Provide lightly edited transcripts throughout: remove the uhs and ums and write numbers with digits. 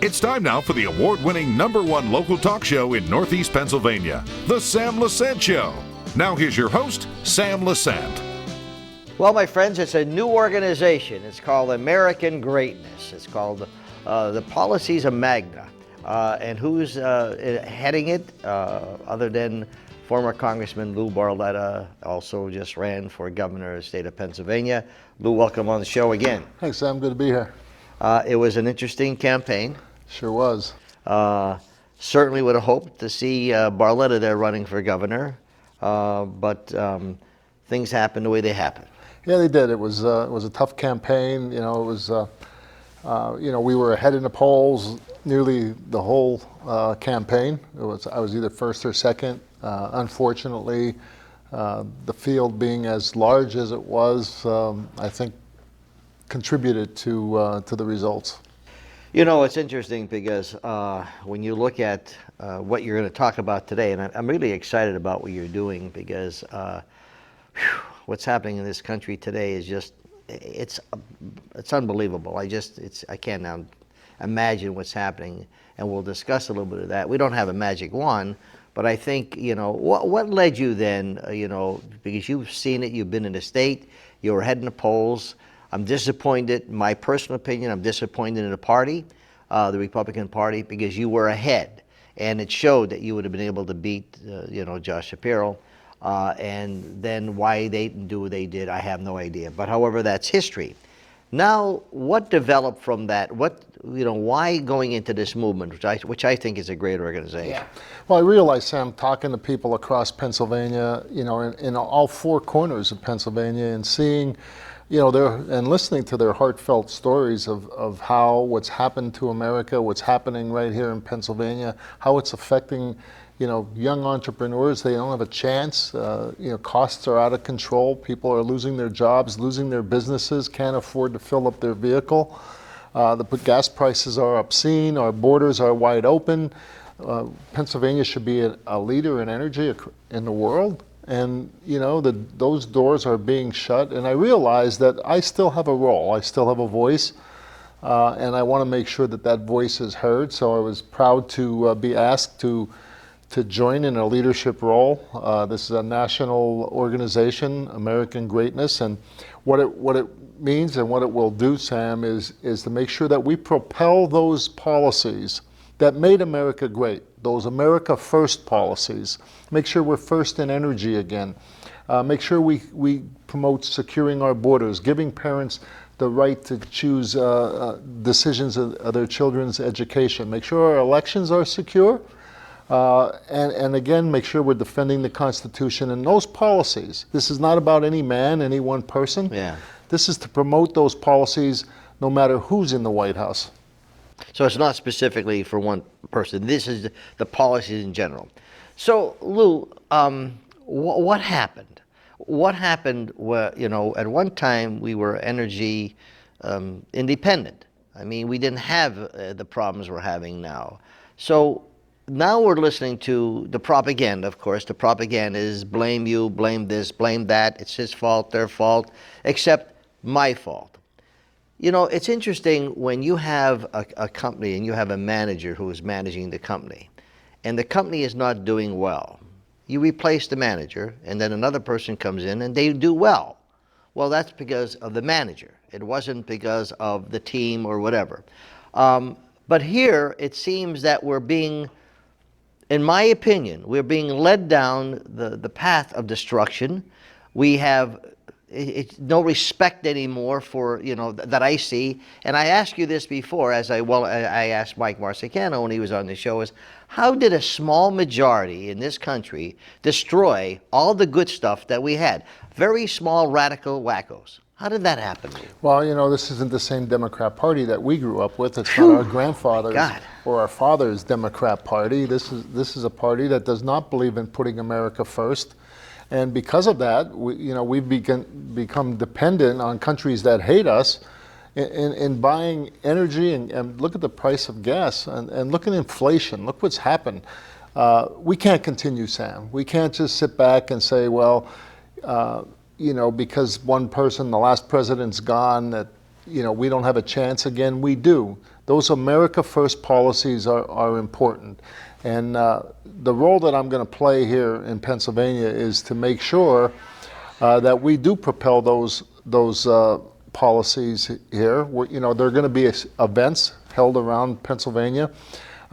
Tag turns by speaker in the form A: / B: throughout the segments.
A: It's time now for the award-winning #1 local talk show in Northeast Pennsylvania, The Sam Lesante Show. Now here's your host, Sam Lesante.
B: Well, my friends, it's a new organization. It's called American Greatness. It's called the Policies of Magna. And who's heading it other than former Congressman Lou Barletta, also just ran for governor of the state of Pennsylvania. Lou, welcome on the show again.
C: Thanks, Sam. Good to be here.
B: It was an interesting campaign.
C: Sure was.
B: Certainly would have hoped to see Barletta there running for governor, but things happened the way they happened.
C: Yeah, they did. It was a tough campaign. You know, it was we were ahead in the polls nearly the whole campaign. I was either first or second. Unfortunately, the field being as large as it was, I think, contributed to the results.
B: You know, it's interesting because when you look at what you're going to talk about today, and I'm really excited about what you're doing because what's happening in this country today is just, it's unbelievable. I can't now imagine what's happening, and we'll discuss a little bit of that. We don't have a magic wand, but I think, you know, what led you then, because you've seen it, you've been in the state, you were ahead in the polls. I'm disappointed, in my personal opinion, I'm disappointed in the party, the Republican Party, because you were ahead. And it showed that you would have been able to beat, Josh Shapiro. And then why they didn't do what they did, I have no idea. But however, that's history. Now, what developed from that? Why going into this movement, which I think is a great organization?
C: Yeah. Well, I realize, Sam, talking to people across Pennsylvania, in all four corners of Pennsylvania, and seeing, and listening to their heartfelt stories of how what's happened to America, what's happening right here in Pennsylvania, how it's affecting, young entrepreneurs. They don't have a chance. Costs are out of control. People are losing their jobs, losing their businesses, can't afford to fill up their vehicle. The gas prices are obscene. Our borders are wide open. Pennsylvania should be a leader in energy in the world. And, those doors are being shut. And I realize that I still have a role. I still have a voice. And I want to make sure that voice is heard. So I was proud to be asked to join in a leadership role. This is a national organization, American Greatness. And what it means and what it will do, Sam, is to make sure that we propel those policies that made America great, those America First policies. Make sure we're first in energy again. Make sure we promote securing our borders, giving parents the right to choose decisions of their children's education. Make sure our elections are secure. And again, make sure we're defending the Constitution and those policies. This is not about any man, any one person.
B: Yeah.
C: This is to promote those policies no matter who's in the White House.
B: So it's not specifically for one person. This is the policies in general. So, Lou, what happened? What happened where, at one time we were energy independent. I mean, we didn't have the problems we're having now. So now we're listening to the propaganda, of course. The propaganda is blame you, blame this, blame that. It's his fault, their fault, except my fault. It's interesting when you have a company and you have a manager who is managing the company, and the company is not doing well. You replace the manager, and then another person comes in and they do well. Well, that's because of the manager. It wasn't because of the team or whatever. But here, it seems that we're being, in my opinion, we're being led down the path of destruction. We have it's no respect anymore for, that I see. And I asked you this before, I asked Mike Marsicano when he was on the show, is how did a small majority in this country destroy all the good stuff that we had? Very small radical wackos. How did that happen?
C: Well, this isn't the same Democrat Party that we grew up with. It's not our grandfathers or our father's Democrat Party. This is a party that does not believe in putting America first. And because of that, we've become dependent on countries that hate us in buying energy. And look at the price of gas and look at inflation. Look what's happened. We can't continue, Sam. We can't just sit back and say, well, because one person, the last president's gone, that, we don't have a chance again. We do. Those America First policies are important. And the role that I'm going to play here in Pennsylvania is to make sure that we do propel those policies here. There are going to be events held around Pennsylvania.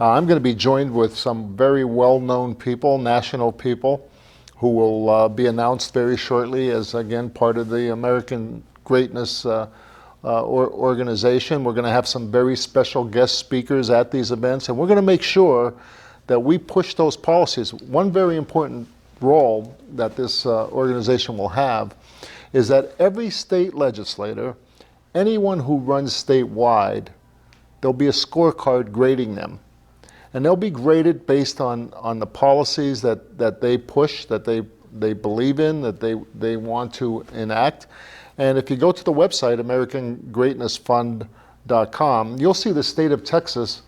C: I'm going to be joined with some very well-known people, national people, who will be announced very shortly as, again, part of the American Greatness organization. We're going to have some very special guest speakers at these events, and we're going to make sure that we push those policies. One very important role that this organization will have is that every state legislator, anyone who runs statewide, there'll be a scorecard grading them. And they'll be graded based on the policies that they push, that they believe in, that they want to enact. And if you go to the website, AmericanGreatnessFund.com, you'll see the state of Texas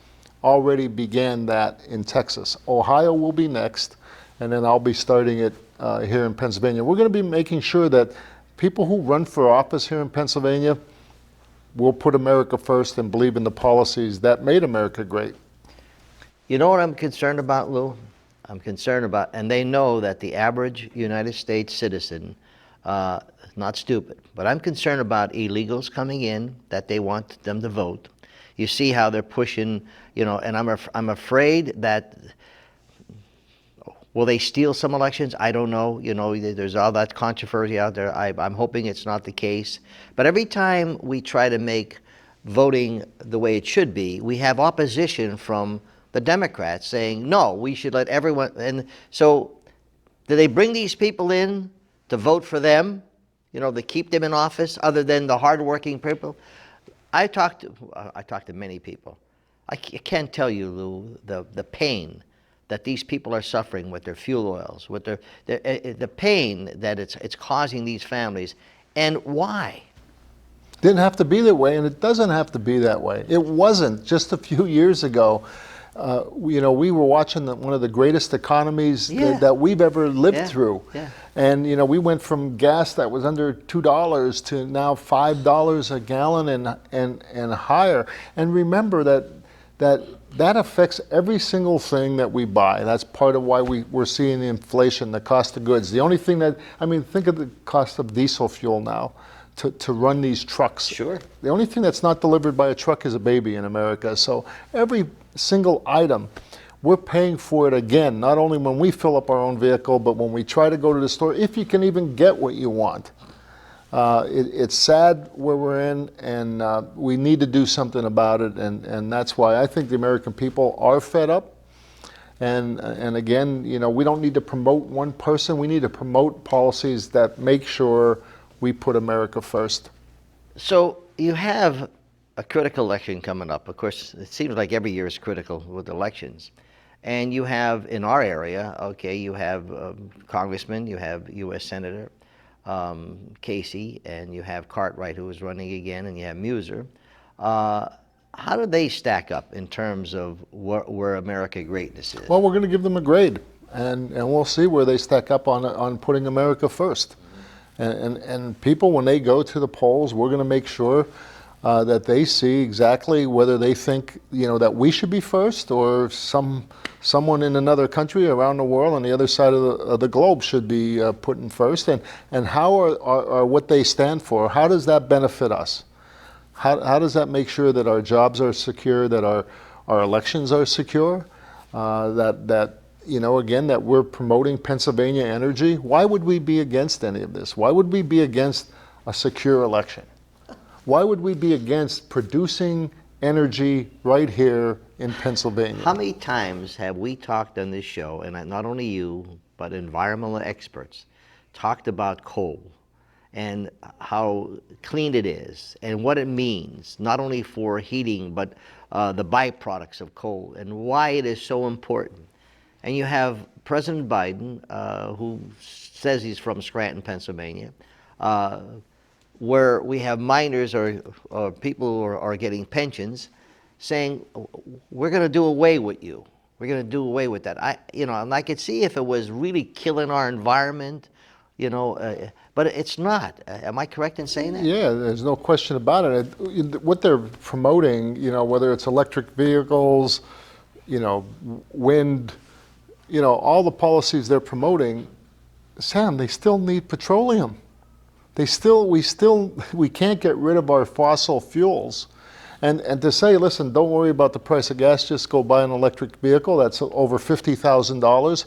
C: already began that in Texas. Ohio will be next, and then I'll be starting it here in Pennsylvania. We're going to be making sure that people who run for office here in Pennsylvania will put America first and believe in the policies that made America great.
B: You know what I'm concerned about, Lou? I'm concerned about, and they know that the average United States citizen is not stupid, but I'm concerned about illegals coming in, that they want them to vote. You see how they're pushing, and I'm afraid that, will they steal some elections? I don't know. There's all that controversy out there. I'm hoping it's not the case. But every time we try to make voting the way it should be, we have opposition from the Democrats saying, no, we should let everyone. And so do they bring these people in to vote for them, to keep them in office, other than the hardworking people? I talked to many people. I can't tell you, Lou, the pain that these people are suffering with their fuel oils, with the pain that it's causing these families, and why.
C: Didn't have to be that way, and it doesn't have to be that way. It wasn't just a few years ago. We were watching one of the greatest economies that we've ever lived through. Yeah. And, we went from gas that was under $2 to now $5 a gallon and higher. And remember that affects every single thing that we buy. That's part of why we're seeing the inflation, the cost of goods. The only thing think of the cost of diesel fuel now to run these trucks.
B: Sure.
C: The only thing that's not delivered by a truck is a baby in America. So every single item, we're paying for it again, not only when we fill up our own vehicle, but when we try to go to the store, if you can even get what you want. It's sad where we're in, and we need to do something about it, and that's why I think the American people are fed up. And again, we don't need to promote one person. We need to promote policies that make sure we put America first.
B: So you have a critical election coming up. Of course, it seems like every year is critical with elections. And you have, in our area, you have Congressman, you have U.S. Senator Casey, and you have Cartwright, who is running again, and you have Muser. How do they stack up in terms of where America greatness is?
C: Well, we're going to give them a grade, and we'll see where they stack up on putting America first. And people, when they go to the polls, we're going to make sure that they see exactly whether they think that we should be first, or someone in another country around the world on the other side of the globe should be put in first, and how are what they stand for, how does that benefit us? How does that make sure that our jobs are secure, that our elections are secure, again, that we're promoting Pennsylvania energy? Why would we be against any of this? Why would we be against a secure election? Why would we be against producing energy right here in Pennsylvania?
B: How many times have we talked on this show, and not only you, but environmental experts, talked about coal and how clean it is and what it means, not only for heating, but the byproducts of coal, and why it is so important. And you have President Biden, who says he's from Scranton, Pennsylvania, where we have miners or people who are getting pensions saying, we're going to do away with you. We're going to do away with that. And I could see if it was really killing our environment, but it's not. Am I correct in saying that?
C: Yeah, there's no question about it. What they're promoting, whether it's electric vehicles, wind, all the policies they're promoting, Sam, they still need petroleum. We can't get rid of our fossil fuels. And to say, listen, don't worry about the price of gas, just go buy an electric vehicle that's over $50,000.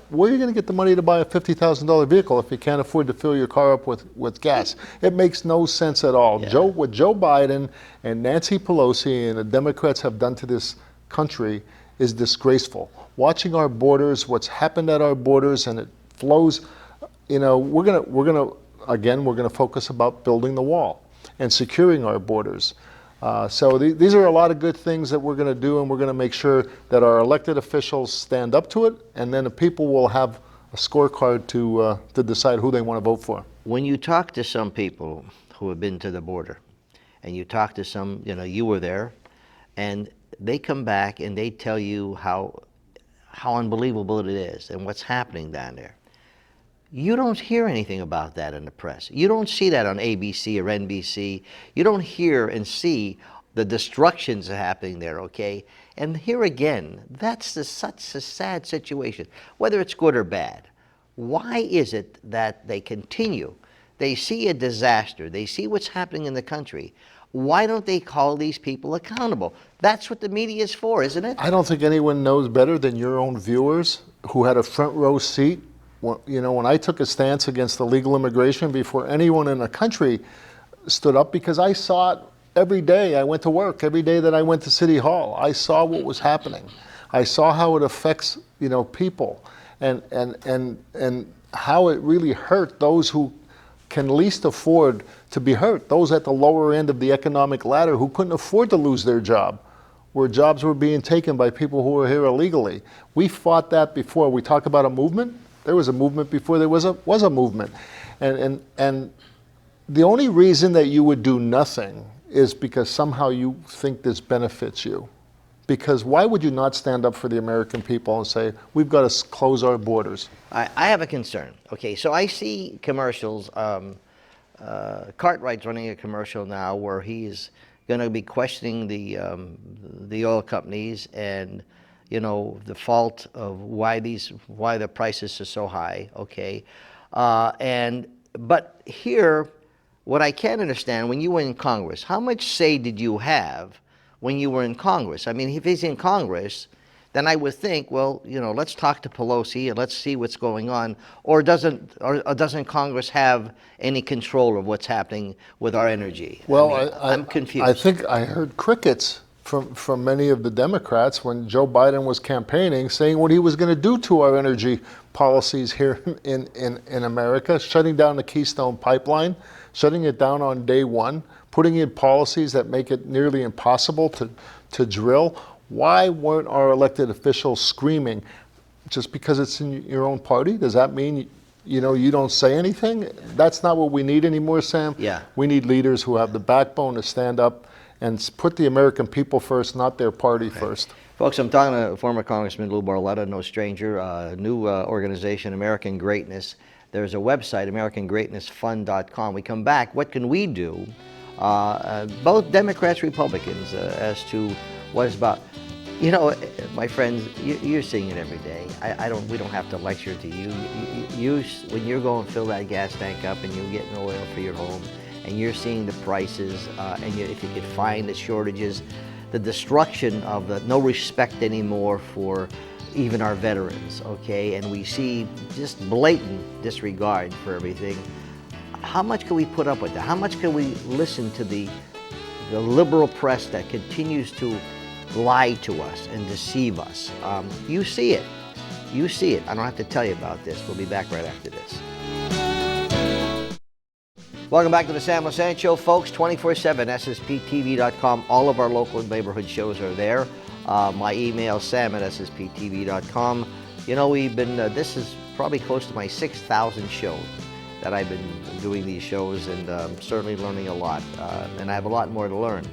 C: Where are you going to get the money to buy a $50,000 vehicle if you can't afford to fill your car up with gas? It makes no sense at all.
B: Yeah.
C: What Joe Biden and Nancy Pelosi and the Democrats have done to this country is disgraceful. Watching our borders, what's happened at our borders, and it flows, we're gonna focus about building the wall and securing our borders. So these are a lot of good things that we're going to do, and we're going to make sure that our elected officials stand up to it, and then the people will have a scorecard to decide who they want to vote for.
B: When you talk to some people who have been to the border, and you talk to some, you were there, and they come back and they tell you how unbelievable it is and what's happening down there. You don't hear anything about that in the press. You don't see that on ABC or NBC. You don't hear and see the destructions happening there, okay? And here again, that's such a sad situation, whether it's good or bad. Why is it that they continue? They see a disaster. They see what's happening in the country. Why don't they call these people accountable? That's what the media is for, isn't it?
C: I don't think anyone knows better than your own viewers who had a front row seat. When I took a stance against illegal immigration before anyone in the country stood up, because I saw it every day I went to work, every day that I went to City Hall, I saw what was happening. I saw how it affects, people, and how it really hurt those who can least afford to be hurt, those at the lower end of the economic ladder who couldn't afford to lose their job, where jobs were being taken by people who were here illegally. We fought that before. We talk about a movement. There was a movement before there was a movement. And the only reason that you would do nothing is because somehow you think this benefits you. Because why would you not stand up for the American people and say, we've got to close our borders?
B: I have a concern. Okay, so I see commercials. Cartwright's running a commercial now where he's going to be questioning the oil companies and the fault of why the prices are so high. Okay, but here, what I can't understand, when you were in Congress, how much say did you have when you were in Congress? I mean, if he's in Congress, then I would think, well, let's talk to Pelosi and let's see what's going on. Or doesn't Congress have any control of what's happening with our energy?
C: Well,
B: I'm confused.
C: I think I heard crickets from many of the Democrats when Joe Biden was campaigning, saying what he was going to do to our energy policies here in America, shutting down the Keystone Pipeline, shutting it down on day one, putting in policies that make it nearly impossible to drill. Why weren't our elected officials screaming? Just because it's in your own party? Does that mean you don't say anything? That's not what we need anymore, Sam.
B: Yeah.
C: We need leaders who have the backbone to stand up and put the American people first, not their party first.
B: Folks, I'm talking to former Congressman Lou Barletta, no stranger, new organization, American Greatness. There's a website, AmericanGreatnessFund.com. We come back, what can we do, both Democrats, Republicans, as to what it's about. My friends, you're seeing it every day. We don't have to lecture to you. When you're going to fill that gas tank up and you're getting oil for your home, and you're seeing the prices, if you could find the shortages, the destruction of the no respect anymore for even our veterans, okay? And we see just blatant disregard for everything. How much can we put up with that? How much can we listen to the liberal press that continues to lie to us and deceive us? You see it. You see it. I don't have to tell you about this. We'll be back right after this. Welcome back to the Sam Lesante Show, folks. 24/7, SSPTV.com. All of our local and neighborhood shows are there. My email, sam@ssptv.com. We've been, this is probably close to my 6,000 show that I've been doing these shows, and certainly learning a lot. And I have a lot more to learn.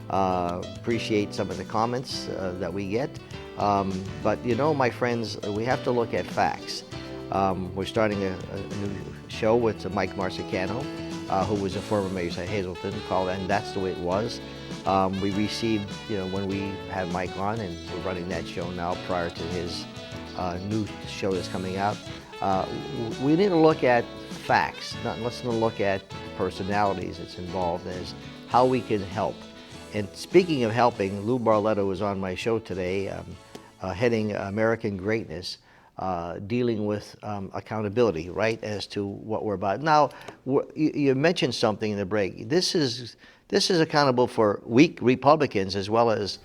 B: Appreciate some of the comments that we get. But my friends, we have to look at facts. We're starting a new show with Mike Marsicano, who was a former mayor of Hazleton, called And That's the Way It Was. We received, when we had Mike on, and we're running that show now prior to his new show that's coming out. We need to look at facts, not let's not look at personalities that's involved as how we can help. And speaking of helping, Lou Barletta was on my show today, heading American Greatness, dealing with accountability, right, as to what we're about. Now, you mentioned something in the break. This is accountable for weak Republicans as well as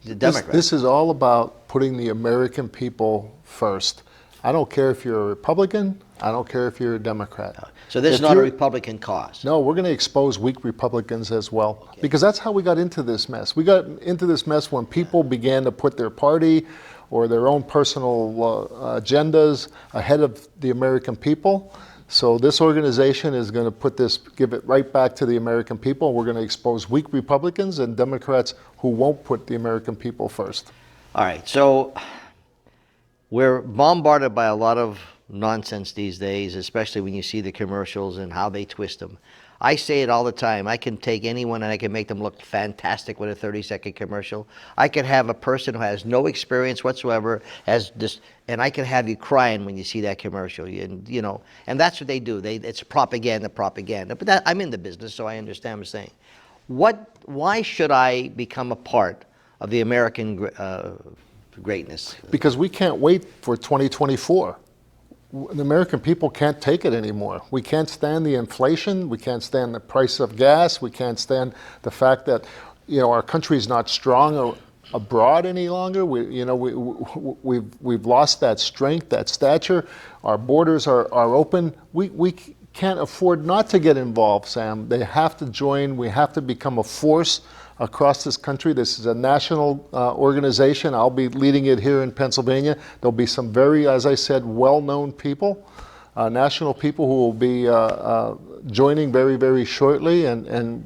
B: the Democrats.
C: This is all about putting the American people first. I don't care if you're a Republican. I don't care if you're a Democrat.
B: So this is not a Republican cause.
C: No, we're going to expose weak Republicans as well, because that's how we got into this mess. We got into this mess when people began to put their party or their own personal agendas ahead of the American people. So this organization is going to give it right back to the American people. We're going to expose weak Republicans and Democrats who won't put the American people first.
B: All right, so we're bombarded by a lot of nonsense these days, especially when you see the commercials and how they twist them. I say it all the time. I can take anyone and I can make them look fantastic with a 30-second commercial. I can have a person who has no experience whatsoever, and I can have you crying when you see that commercial. And that's what they do. It's propaganda. But I'm in the business, so I understand what I'm saying. Why should I become a part of the American greatness?
C: Because we can't wait for 2024. The American people can't take it anymore. We can't stand the inflation. We can't stand the price of gas. We can't stand the fact that, our country is not strong abroad any longer. We've lost that strength, that stature. Our borders are open. We can't afford not to get involved, Sam. They have to join. We have to become a force across this country. This is a national organization. I'll be leading it here in Pennsylvania. There'll be some very, as I said, well-known people, national people who will be joining very, very shortly, and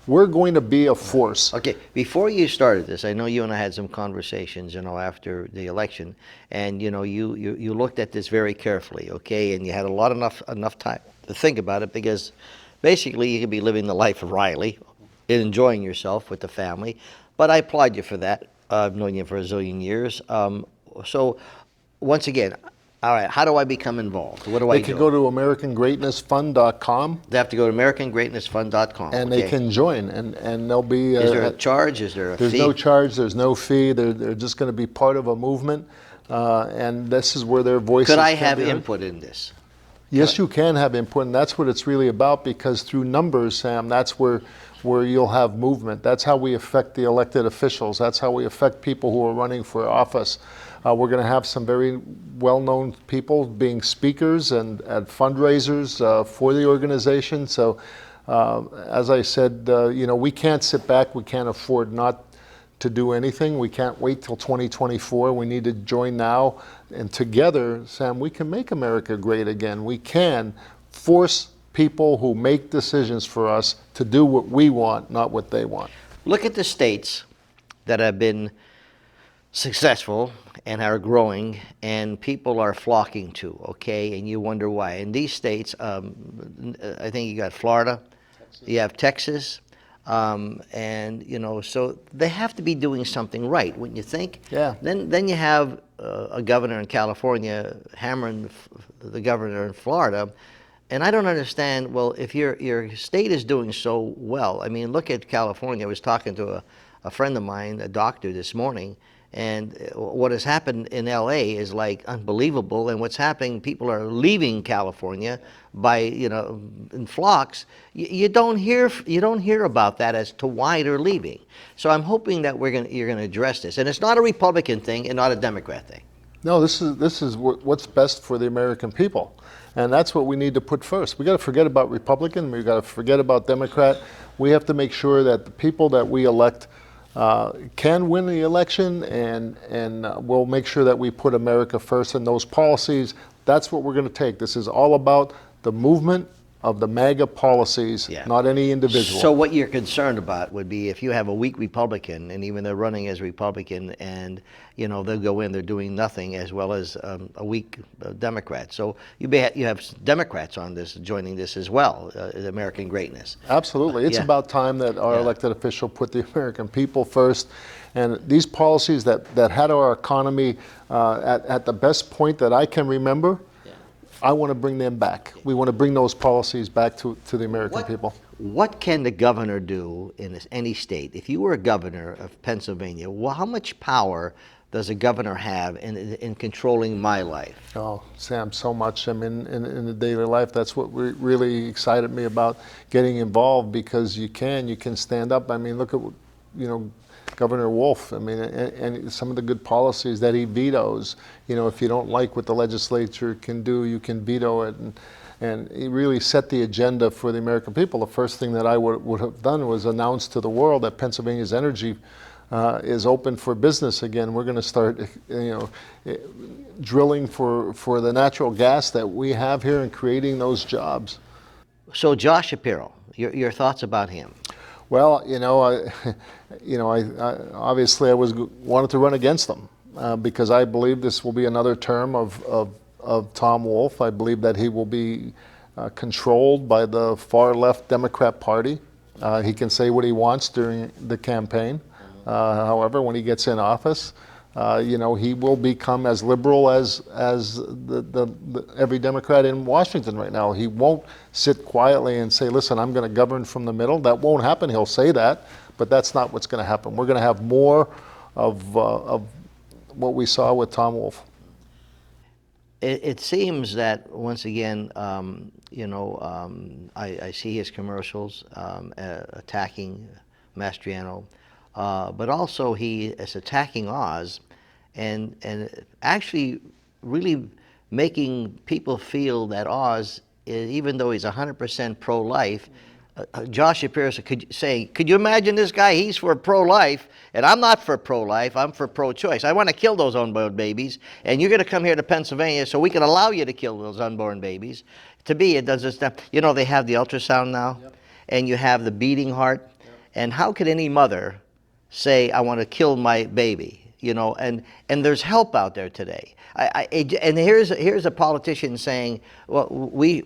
C: we're going to be a force.
B: Okay, before you started this, I know you and I had some conversations, after the election, and you looked at this very carefully, okay, and you had enough time to think about it, because basically you could be living the life of Riley, enjoying yourself with the family, but I applaud you for that. I've known you for a zillion years. So once again, all right, how do I become involved? What do I do?
C: They can go to AmericanGreatnessFund.com.
B: They have to go to AmericanGreatnessFund.com.
C: And they can join, and they'll be...
B: Is there a charge? Is there a fee?
C: There's no charge. There's no fee. They're just going to be part of a movement, and this is where their voices
B: Could I have input in this?
C: Yes, you can have input, and that's what it's really about, because through numbers, Sam, that's where you'll have movement. That's how we affect the elected officials. That's how we affect people who are running for office. We're going to have some very well-known people being speakers and at fundraisers for the organization. So, as I said, we can't sit back. We can't afford not to do anything. We can't wait till 2024. We need to join now. And together, Sam, we can make America great again. We can force people who make decisions for us to do what we want, not what they want.
B: Look at the states that have been successful and are growing, and people are flocking to, okay? And you wonder why. In these states, I think you got Florida, you have Texas, and so they have to be doing something right, wouldn't you think?
C: Yeah.
B: Then you have a governor in California hammering the governor in Florida, and I don't understand. Well, if your state is doing so well, I mean, look at California. I was talking to a friend of mine, a doctor, this morning, and what has happened in L.A. is like unbelievable. And what's happening, people are leaving California by in flocks. You don't hear about that as to why they're leaving. So I'm hoping that you're gonna address this, and it's not a Republican thing and not a Democrat thing.
C: No, this is what's best for the American people, and that's what we need to put first. We got to forget about Republican. We got to forget about Democrat. We have to make sure that the people that we elect can win the election, and we'll make sure that we put America first in those policies. That's what we're going to take. This is all about the movement of the MAGA policies,
B: Yeah.
C: not any individual.
B: So what you're concerned about would be if you have a weak Republican, and even they're running as Republican, and they'll go in, they're doing nothing, as well as a weak Democrat. So you have Democrats on this, joining this as well, the American greatness.
C: Absolutely. It's
B: Yeah.
C: about time that our
B: Yeah.
C: elected official put the American people first. And these policies that had our economy at the best point that I can remember, I want to bring them back. We want to bring those policies back to the American people.
B: What can the governor do in any state? If you were a governor of Pennsylvania, how much power does a governor have in controlling my life?
C: Oh, Sam, so much. I mean, in the daily life, that's what really excited me about getting involved, because you can stand up. I mean, look at, Governor Wolf. I mean, and some of the good policies that he vetoes. If you don't like what the legislature can do, you can veto it. And he really set the agenda for the American people. The first thing that I would have done was announce to the world that Pennsylvania's energy is open for business again. We're going to start, drilling for the natural gas that we have here and creating those jobs.
B: So Josh Shapiro, your thoughts about him?
C: Well, I obviously I wanted to run against them because I believe this will be another term of Tom Wolf. I believe that he will be controlled by the far left Democrat Party. He can say what he wants during the campaign. However, when he gets in office, he will become as liberal as every Democrat in Washington right now. He won't sit quietly and say, listen, I'm going to govern from the middle. That won't happen. He'll say that, but that's not what's going to happen. We're going to have more of what we saw with Tom Wolf.
B: It seems that, once again, I see his commercials attacking Mastriano, but also he is attacking Oz and actually really making people feel that Oz, even though he's 100% pro-life, Josh Shapiro could you imagine this guy? He's for pro-life, and I'm not for pro-life. I'm for pro-choice. I want to kill those unborn babies, and you're going to come here to Pennsylvania so we can allow you to kill those unborn babies. To me, it does this stuff. They have the ultrasound now, and you have the beating heart, and how could any mother say, I want to kill my baby? And there's help out there today. And here's a politician saying, well, we're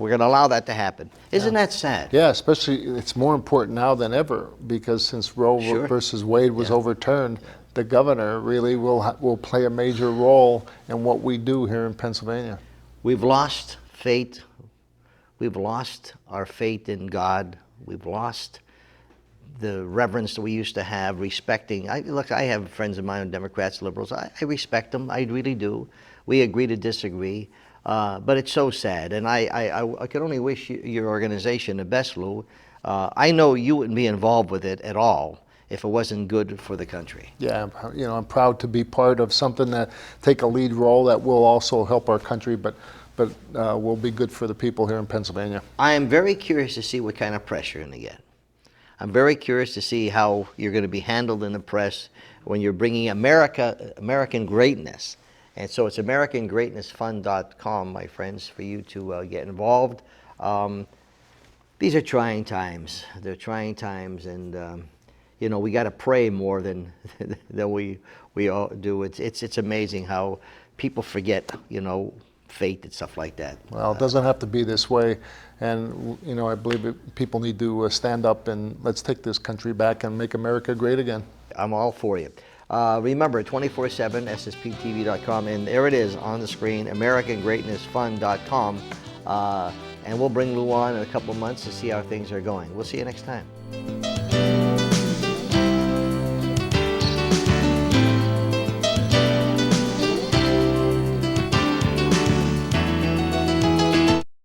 B: going to allow that to happen. Isn't that sad?
C: Yeah, especially it's more important now than ever, because since Roe versus Wade was overturned, the governor really will play a major role in what we do here in Pennsylvania.
B: We've lost faith. We've lost our faith in God. We've lost the reverence that we used to have, respecting. I have friends of mine, Democrats, liberals. I respect them. I really do. We agree to disagree. But it's so sad, and I can only wish your organization the best, Lou. I know you wouldn't be involved with it at all if it wasn't good for the country.
C: Yeah, I'm proud to be part of something that take a lead role that will also help our country, but will be good for the people here in Pennsylvania.
B: I am very curious to see what kind of press you're going to get. I'm very curious to see how you're going to be handled in the press when you're bringing American greatness. And so it's AmericanGreatnessFund.com, my friends, for you to get involved. These are trying times. They're trying times, and we got to pray more than we all do. It's amazing how people forget, faith and stuff like that.
C: Well, it doesn't have to be this way, and I believe people need to stand up and let's take this country back and make America great again.
B: I'm all for you. Remember, 24/7, SSPTV.com, and there it is on the screen, AmericanGreatnessFund.com. And we'll bring Lou on in a couple of months to see how things are going. We'll see you next time.